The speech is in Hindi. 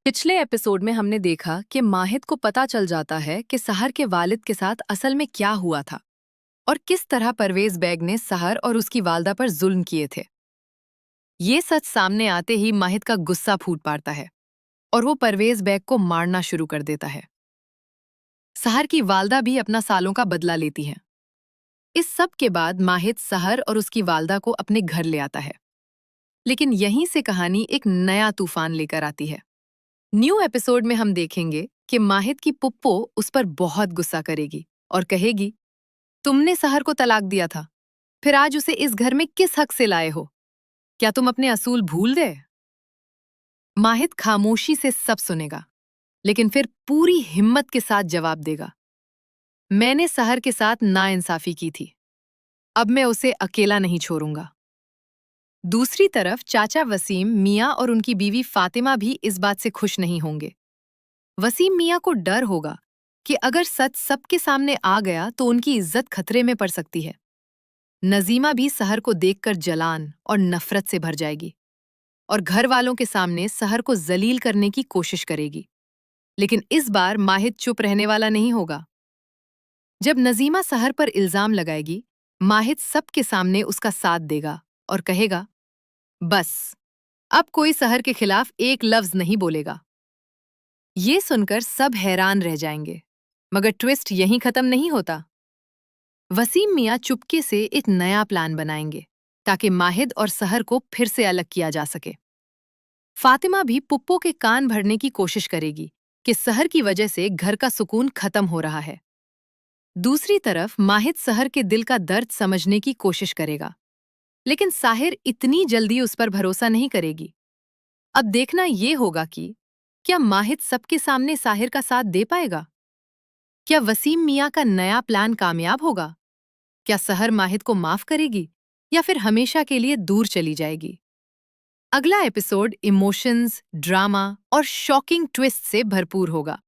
पिछले एपिसोड में हमने देखा कि माहिद को पता चल जाता है कि सहर के वालिद के साथ असल में क्या हुआ था और किस तरह परवेज बेग ने सहर और उसकी वालदा पर जुल्म किए थे। ये सच सामने आते ही माहिद का गुस्सा फूट पड़ता है और वो परवेज बेग को मारना शुरू कर देता है। सहर की वालदा भी अपना सालों का बदला लेती है। इस सब के बाद माहिद सहर और उसकी वालदा को अपने घर ले आता है, लेकिन यहीं से कहानी एक नया तूफान लेकर आती है। न्यू एपिसोड में हम देखेंगे कि माहिद की पुप्पो उस पर बहुत गुस्सा करेगी और कहेगी, तुमने सहर को तलाक दिया था, फिर आज उसे इस घर में किस हक से लाए हो? क्या तुम अपने असूल भूल गए? माहिद खामोशी से सब सुनेगा, लेकिन फिर पूरी हिम्मत के साथ जवाब देगा, मैंने सहर के साथ नाइंसाफी की थी, अब मैं उसे अकेला नहीं छोड़ूंगा। दूसरी तरफ चाचा वसीम, मियाँ और उनकी बीवी फातिमा भी इस बात से खुश नहीं होंगे। वसीम मियाँ को डर होगा कि अगर सच सबके सामने आ गया तो उनकी इज्जत खतरे में पड़ सकती है। नजीमा भी सहर को देखकर जलान और नफरत से भर जाएगी और घर वालों के सामने सहर को जलील करने की कोशिश करेगी। लेकिन इस बार माहिद चुप रहने वाला नहीं होगा। जब नजीमा सहर पर इल्जाम लगाएगी, माहिद सबके सामने उसका साथ देगा और कहेगा, बस अब कोई सहर के खिलाफ एक लफ्ज नहीं बोलेगा। ये सुनकर सब हैरान रह जाएंगे, मगर ट्विस्ट यहीं खत्म नहीं होता। वसीम मियाँ चुपके से एक नया प्लान बनाएंगे ताकि माहिद और सहर को फिर से अलग किया जा सके। फातिमा भी पुप्पो के कान भरने की कोशिश करेगी कि सहर की वजह से घर का सुकून खत्म हो रहा है। दूसरी तरफ माहिद सहर के दिल का दर्द समझने की कोशिश करेगा, लेकिन साहिर इतनी जल्दी उस पर भरोसा नहीं करेगी। अब देखना ये होगा कि क्या माहिद सबके सामने साहिर का साथ दे पाएगा? क्या वसीम मियाँ का नया प्लान कामयाब होगा? क्या सहर माहिद को माफ करेगी या फिर हमेशा के लिए दूर चली जाएगी? अगला एपिसोड इमोशंस, ड्रामा और शॉकिंग ट्विस्ट से भरपूर होगा।